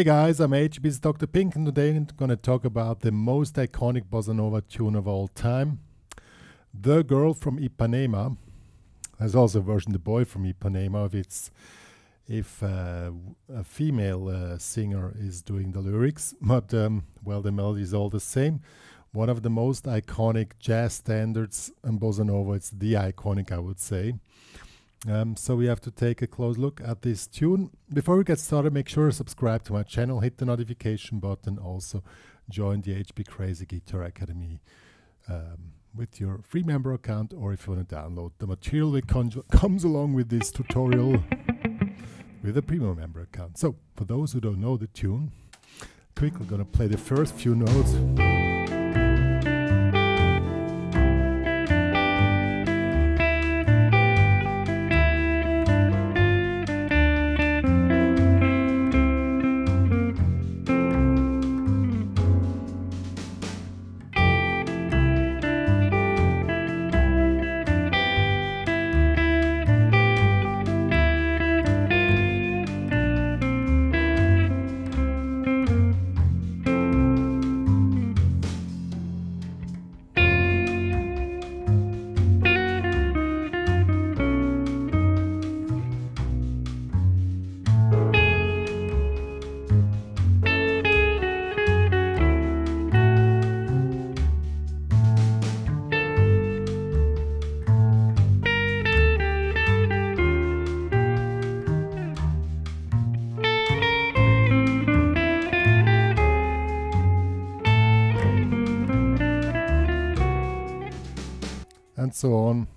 Hey guys, I'm HP's Dr. Pink, and today I'm going to talk about the most iconic bossa nova tune of all time, The Girl from Ipanema. There's also a version, The Boy from Ipanema, if a female singer is doing the lyrics, but well, the melody is all the same. One of the most iconic jazz standards in bossa nova. It's the iconic, I would say. So we have to take a close look at this tune. Before we get started, make sure to subscribe to my channel, hit the notification button, also join the HPCrazy Guitar Academy with your free member account, or if you want to download the material that comes along with this tutorial with a premium member account. So for those who don't know the tune, quickly going to play the first few notes. And so on.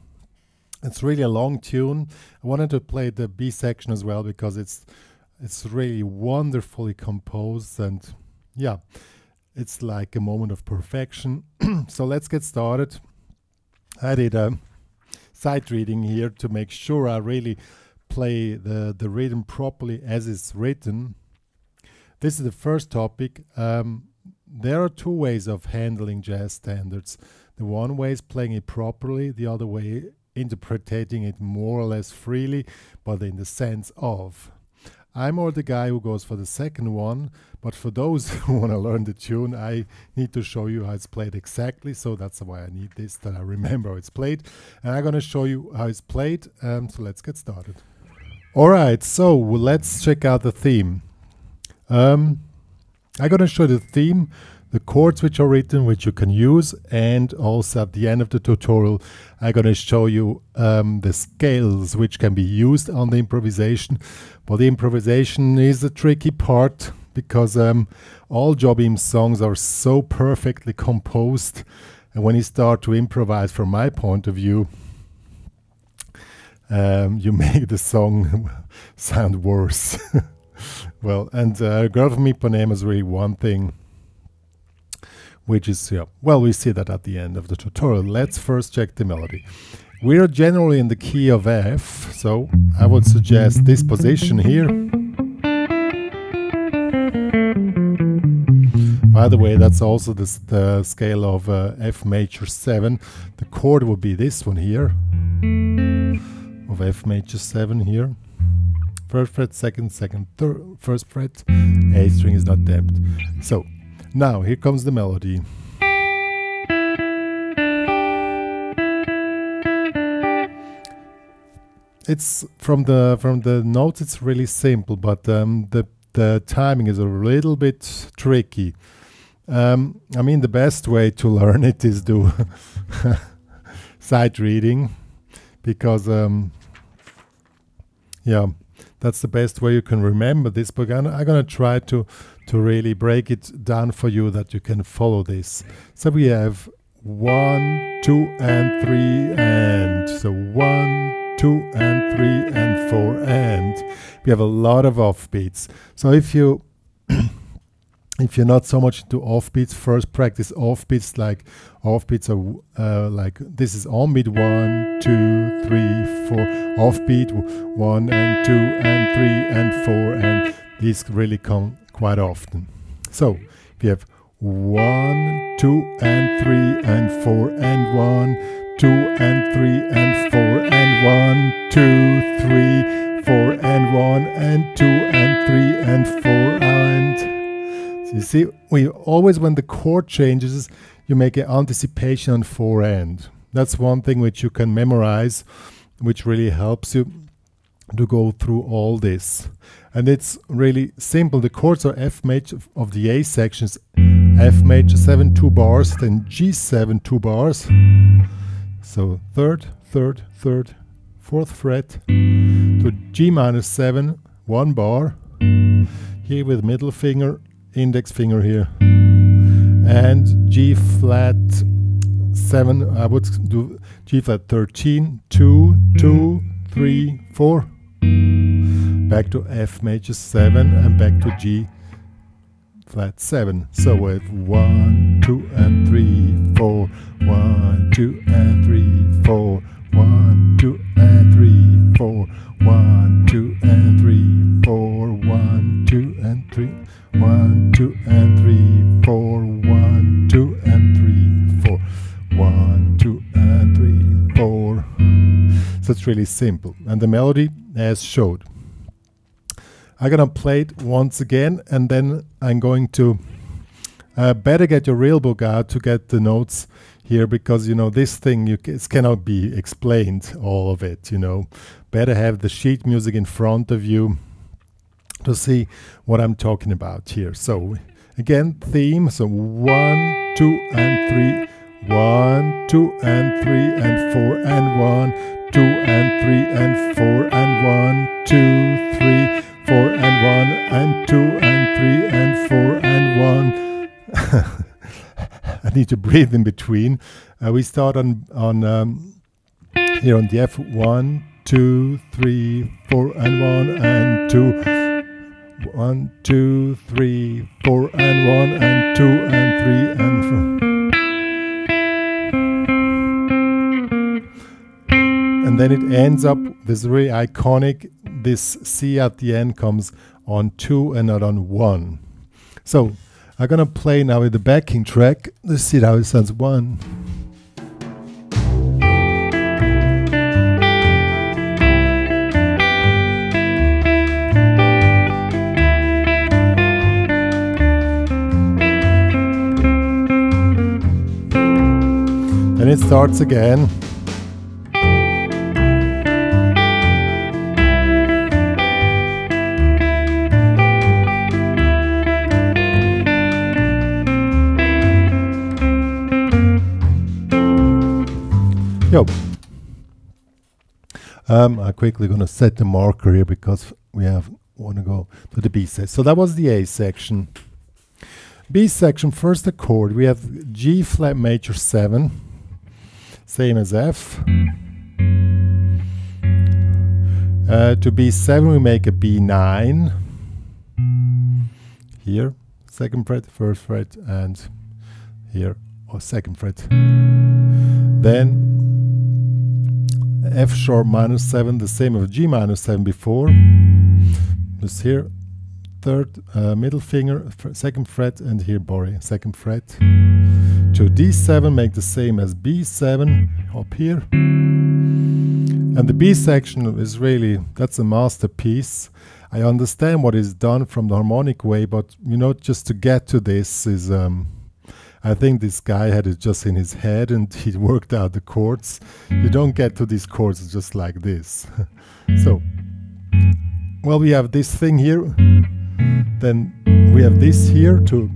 It's really a long tune. I wanted to play the B section as well because it's really wonderfully composed, and yeah, it's like a moment of perfection. So let's get started. I did a sight reading here to make sure I really play the rhythm properly as it's written. This is the first topic. There are two ways of handling jazz standards. The one way is playing it properly, the other way interpreting it more or less freely, but in the sense of. I'm more the guy who goes for the second one, but for those who want to learn the tune, I need to show you how it's played exactly, so that's why I need this, that I remember how it's played. And I'm going to show you how it's played, so let's get started. Alright, so let's check out the theme. I'm going to show the theme, the chords which are written, which you can use, and also at the end of the tutorial I'm going to show you the scales which can be used on the improvisation. But the improvisation is a tricky part because all Jobim songs are so perfectly composed, and when you start to improvise, from my point of view, you make the song sound worse. Well, and Girl From Ipanema is really one thing, which is, yeah, well, we see that at the end of the tutorial. Let's first check the melody. We're generally in the key of F, so I would suggest this position here. By the way, that's also the scale of F major 7. The chord would be this one here, of F major 7 here. First fret, second, third, first fret, A string is not damped. So, now here comes the melody. It's from the notes, it's really simple, but the timing is a little bit tricky. I mean, the best way to learn it is do sight reading, because yeah, that's the best way you can remember this. But I'm gonna try to really break it down for you that you can follow this. So we have 1, 2, and 3, and so 1, 2, and 3, and 4, and we have a lot of offbeats. So if you're not so much into offbeats, first practice offbeats. Like offbeats are like this is on beat 1, 2, 3, 4, offbeat 1 and 2 and 3 and 4, and these really come quite often. So we have 1, 2, and 3, and 4, and 1, 2, and 3, and 4, and 1, 2, 3, 4, and 1, and 2, and 3, and 4, and So you see, we always, when the chord changes, you make an anticipation on 4-end. That's one thing which you can memorize, which really helps you to go through all this. And it's really simple. The chords are F major of the A sections, F major 7, 2 bars, then G7, 2 bars. So third, third, third, fourth fret, to G minus 7, 1 bar, here with middle finger, index finger here, and G flat 7, I would do G flat 13, 2, 2, 3, 4, back to F major 7, and back to G flat 7. So with 1, 2, and 3, 4, 1, 2, and 3, 4, 1, 2, and 3, 4, 1, 2, and 3, 4, 1, 2, and 3, 1, 2, and 3, 4, 1, 2, and 3, 4, 1, 2, and 3, 4. So it's really simple. And the melody as showed. I'm gonna play it once again, and then I'm going to better get your real book out to get the notes here, because you know this thing it cannot be explained, all of it, you know. Better have the sheet music in front of you to see what I'm talking about here. So again, theme, so 1, 2, and 3, 1, 2, and 3, and 4, and 1, 2, and 3, and 4, and 1, 2, 3, 4, and 1, and 2, and 3, and 4, and 1. I need to breathe in between. We start on here on the F, 1, 2, 3, 4, and 1, and 2, 1, 2, 3, 4, and 1, and 2, and 3, and 4. And then it ends up, this really iconic, this C at the end comes on 2 and not on 1. So I'm gonna play now with the backing track. Let's see how it sounds. 1. Then it starts again. I'm quickly going to set the marker here because we want to go to the B section. So that was the A section. B section, first the chord. We have G flat major 7, same as F. To B7 we make a B9. Here, second fret, first fret, and here, second fret. Then F sharp minus 7, the same as G minus 7 before. Just here, third middle finger, second fret, and here bar, second fret. To D7, make the same as B7 up here. And the B section is really, that's a masterpiece. I understand what is done from the harmonic way, but you know, just to get to this is, I think this guy had it just in his head and he worked out the chords. You don't get to these chords just like this. So, well, we have this thing here, then we have this here to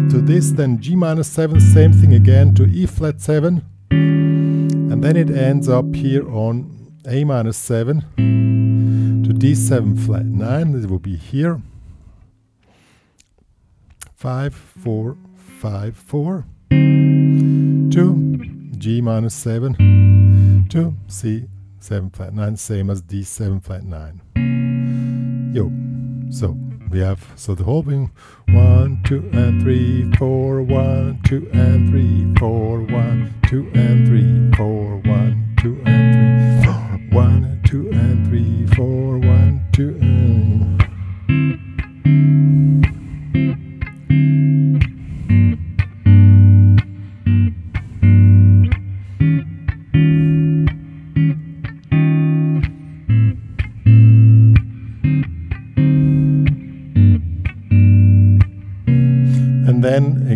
this, then G minus 7, same thing again to E flat 7, and then it ends up here on A minus 7 to D7 flat 9. It will be here 5, 4, 5, 4 to G minus 7 to C 7 flat 9, same as D7 flat 9. Yo, so we have, so the whole thing, 1, 2, and 3, 4, 1, 2, and 3, 4, 1, 2, and 3, 4, 1, 2, and 3, 4, 1, 2, and 3, 4, 1, 2, and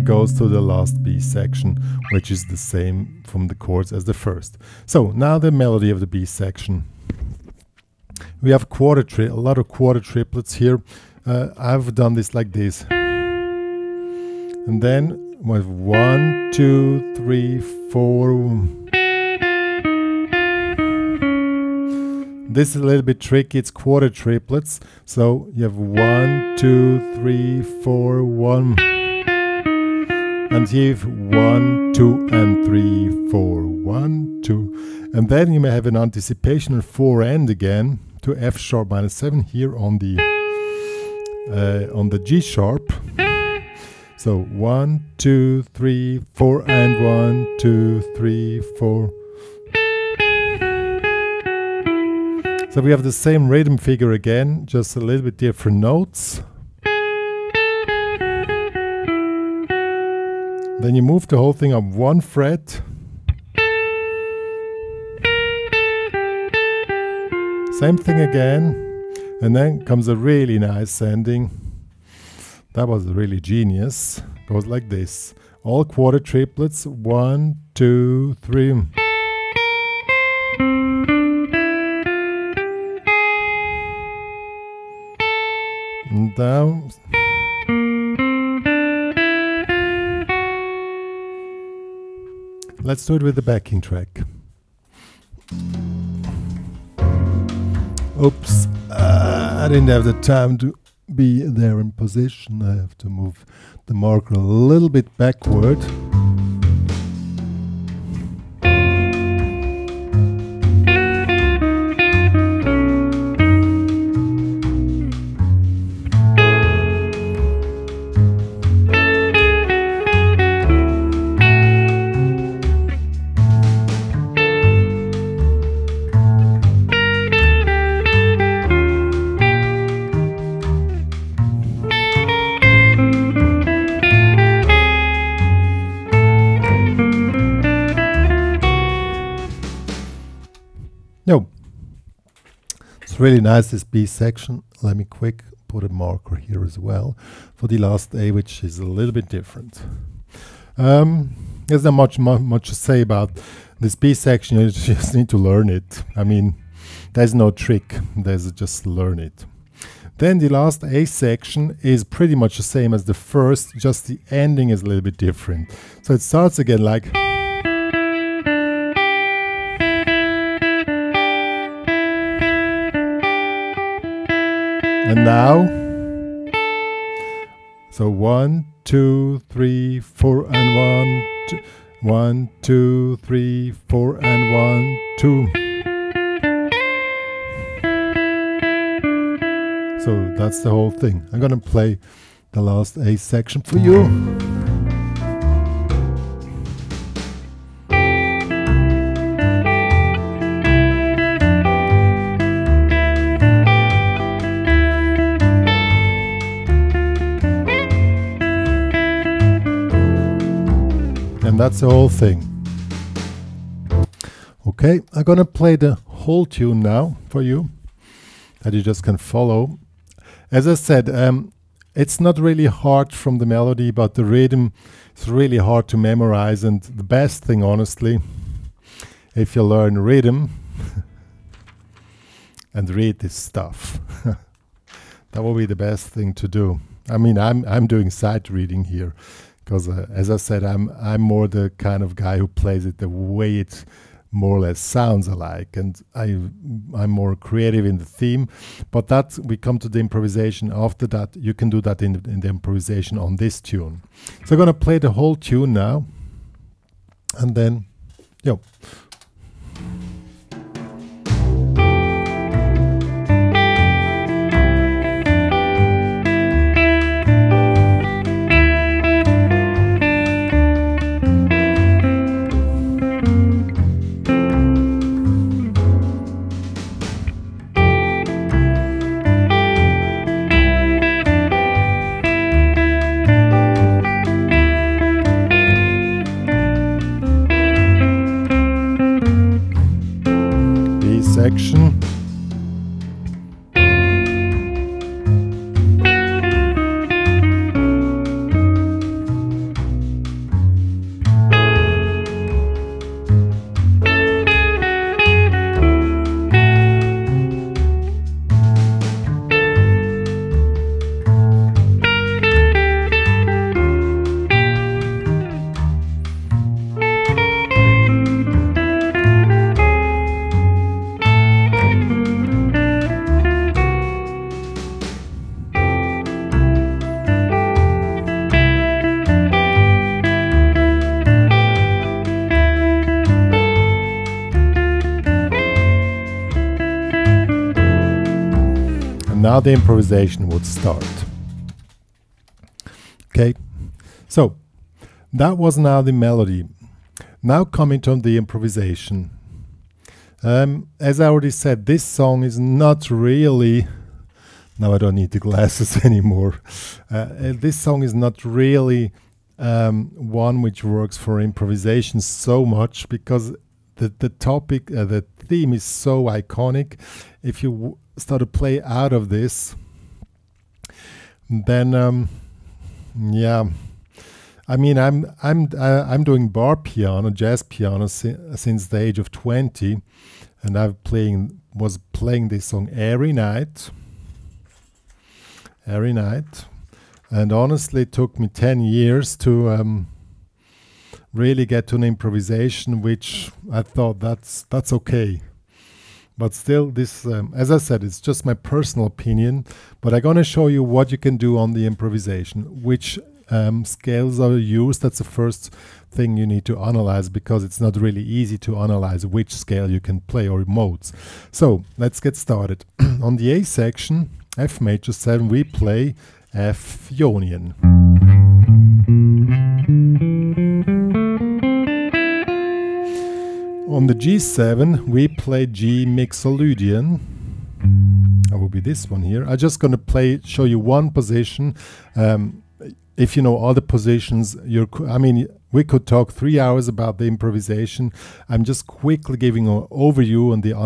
goes to the last B section, which is the same from the chords as the first. So now the melody of the B section. We have a lot of quarter triplets here. I've done this like this. And then with 1, 2, 3, 4. This is a little bit tricky, it's quarter triplets. So you have 1, 2, 3, 4, 1. And here you have 1, 2, and 3, 4, 1, 2. And then you may have an anticipation on 4 and again to F sharp minus 7 here on the G sharp. So 1, 2, 3, 4, and 1, 2, 3, 4. So we have the same rhythm figure again, just a little bit different notes. Then you move the whole thing up 1 fret. Same thing again. And then comes a really nice ending. That was really genius. Goes like this. All quarter triplets. 1, 2, 3. And down. Let's do it with the backing track. Oops, I didn't have the time to be there in position. I have to move the marker a little bit backward. No, it's really nice, this B section. Let me quick put a marker here as well for the last A, which is a little bit different. There's not much to say about this B section. You just need to learn it. I mean, there's no trick. There's just learn it. Then the last A section is pretty much the same as the first, just the ending is a little bit different. So it starts again like. And now, so 1, 2, 3, 4, and 1, 2, 1, 2, 3, 4, and 1, 2. So that's the whole thing. I'm gonna play the last A section for you. And that's the whole thing. Okay, I'm gonna play the whole tune now for you, that you just can follow. As I said, it's not really hard from the melody, but the rhythm is really hard to memorize. And the best thing, honestly, if you learn rhythm and read this stuff, that will be the best thing to do. I mean, I'm doing sight reading here. Because as I said, I'm more the kind of guy who plays it the way it more or less sounds alike, and I'm more creative in the theme. But that we come to the improvisation. After that, you can do that in the improvisation on this tune. So I'm gonna play the whole tune now, and then, yo. Section. now the improvisation would start. Okay, so that was now the melody. Now coming to the improvisation. As I already said, this song is not really... Now I don't need the glasses anymore. This song is not really one which works for improvisation so much, because the topic, the theme is so iconic. If you start to play out of this, then yeah, I mean, I'm doing bar piano, jazz piano since the age of 20, and I was playing this song every night, and honestly, it took me 10 years to really get to an improvisation, which I thought that's okay. But still, this, as I said, it's just my personal opinion, but I'm going to show you what you can do on the improvisation, which scales are used. That's the first thing you need to analyze, because it's not really easy to analyze which scale you can play or modes. So let's get started. On the A section, F major 7, we play F Ionian. On the G7, we play G Mixolydian. That will be this one here. I'm just going to show you one position. If you know all the positions, I mean, we could talk 3 hours about the improvisation. I'm just quickly giving an overview and the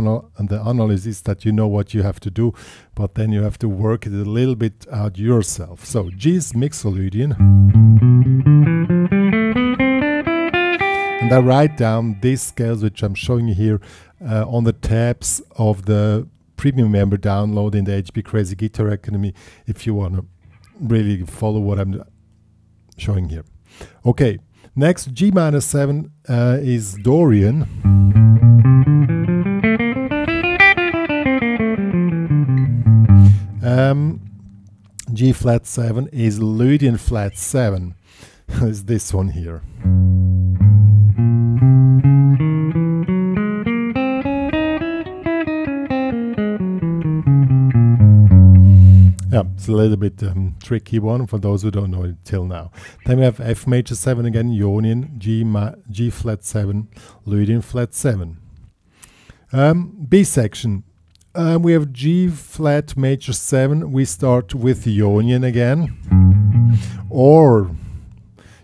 analysis, that you know what you have to do, but then you have to work it a little bit out yourself. So G is Mixolydian. And I write down these scales, which I'm showing you here on the tabs of the premium member download in the HPCrazy Guitar Academy, if you want to really follow what I'm showing here. Okay, next, G minor 7 is Dorian. G flat 7 is Lydian flat 7. Is this one here. Yeah, it's a little bit tricky one for those who don't know it till now. Then we have F major 7 again, Ionian, G flat 7, Lydian flat 7. B section, we have G flat major 7. We start with Ionian again, or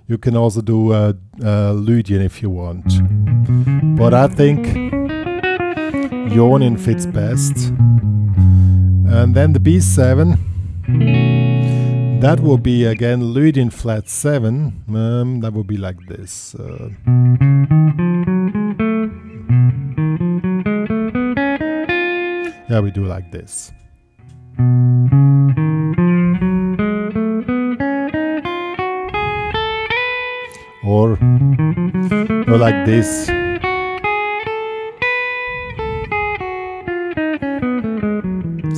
you can also do Lydian if you want. But I think Ionian fits best. And then the B7. That will be again Lydian flat 7. That will be like this. Yeah, we do like this. Or like this.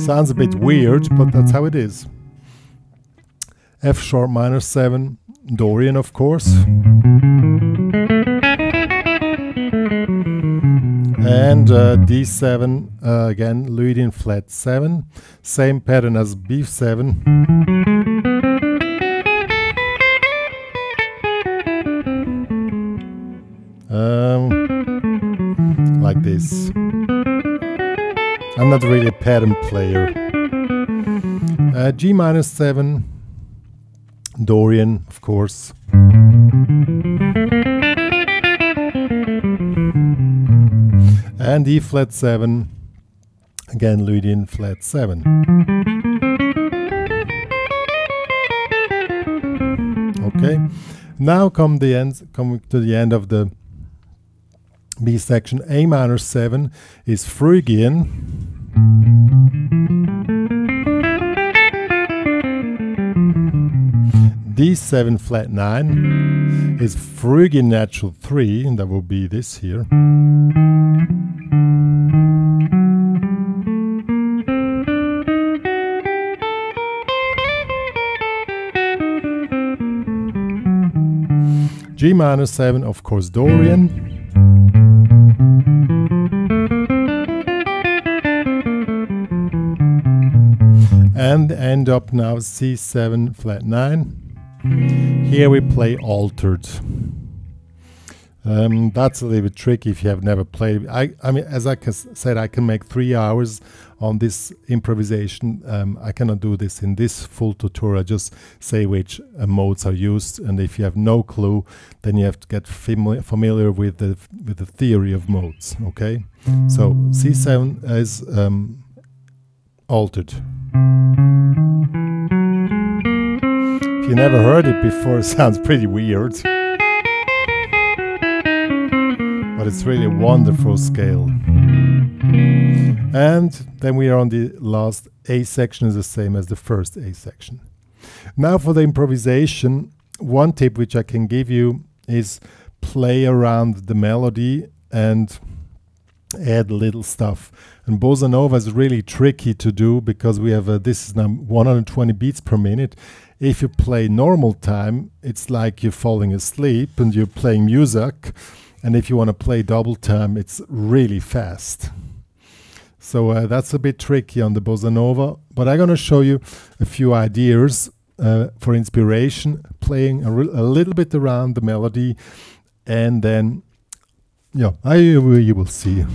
Sounds a bit weird, but that's how it is. F sharp minor 7, Dorian, of course. And D7, again, Lydian flat 7. Same pattern as B7. Like this. I'm not really a pattern player. G minor 7, Dorian, of course. And E flat 7, again Lydian flat 7. Okay, now coming to the end of the B section. A minor 7 is Phrygian. D7 flat 9 is Phrygian natural 3, and that will be this here. G minor 7, of course, Dorian. and end up now C7 flat 9. Here we play altered. That's a little bit tricky if you have never played. I mean, as I said, I can make 3 hours on this improvisation. I cannot do this in this full tutorial. I just say which modes are used, and if you have no clue, then you have to get familiar with the theory of modes. Okay, so C7 is altered. If you never heard it before, it sounds pretty weird. But it's really a wonderful scale. And then we are on the last A section, is the same as the first A section. Now for the improvisation, one tip which I can give you is play around the melody and add little stuff. And bossa nova is really tricky to do because we have this is now 120 beats per minute. If you play normal time, it's like you're falling asleep and you're playing music. And if you want to play double time, it's really fast. So that's a bit tricky on the bossa nova. But I'm going to show you a few ideas for inspiration, playing a little bit around the melody, and then, yeah, you will see.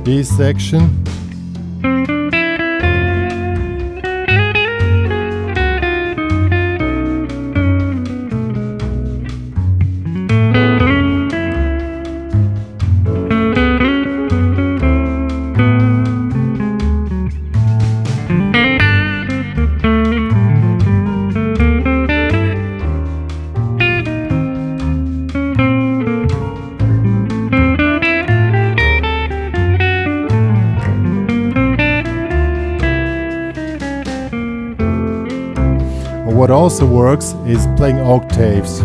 B section. What also works is playing octaves.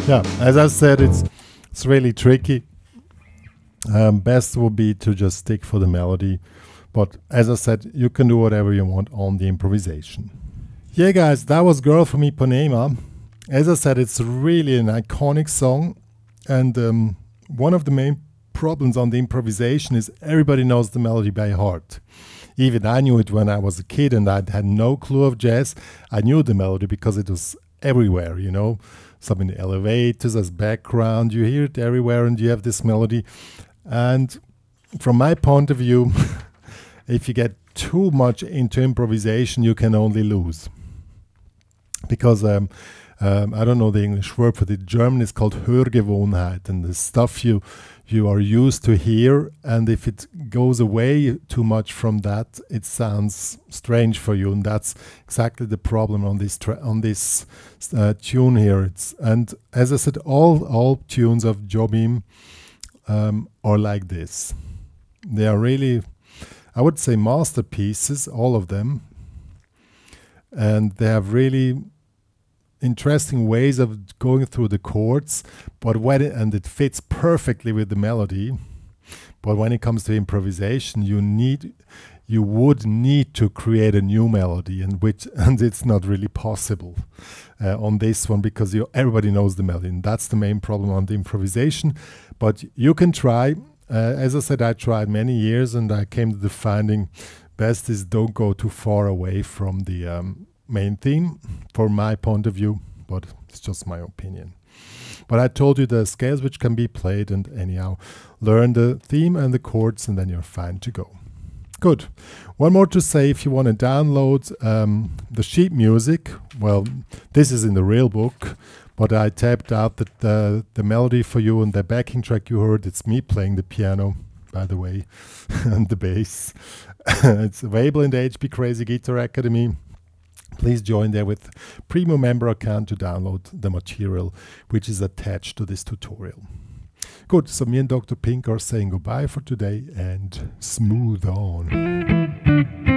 Yeah, as I said, it's really tricky. Best would be to just stick for the melody. But as I said, you can do whatever you want on the improvisation. Yeah, guys, that was Girl From Ipanema. As I said, it's really an iconic song. And one of the main problems on the improvisation is everybody knows the melody by heart. Even I knew it when I was a kid and I had no clue of jazz. I knew the melody because it was everywhere, you know. Some in the elevators as background, you hear it everywhere and you have this melody. And from my point of view, if you get too much into improvisation, you can only lose. Because I don't know the English word for the German is called Hörgewohnheit, and the stuff you are used to hear, and if it goes away too much from that, it sounds strange for you, and that's exactly the problem on this tune here. And as I said, all tunes of Jobim are like this. They are really, I would say, masterpieces, all of them, and they have really interesting ways of going through the chords, but and it fits perfectly with the melody. But when it comes to improvisation, you would need to create a new melody, and it's not really possible on this one because everybody knows the melody, and that's the main problem on the improvisation. But you can try. As I said, I tried many years, and I came to the finding best is don't go too far away from the main theme, from my point of view, but it's just my opinion. But I told you the scales which can be played, and anyhow, learn the theme and the chords, and then you're fine to go. Good. One more to say, if you want to download the sheet music, well, this is in the real book, but I tapped out the melody for you, and the backing track you heard, it's me playing the piano, by the way, and the bass. It's available in the HPCrazy Guitar Academy. Please join there with Premium member account to download the material which is attached to this tutorial. Good, so me and Dr. Pink are saying goodbye for today, and smooth on.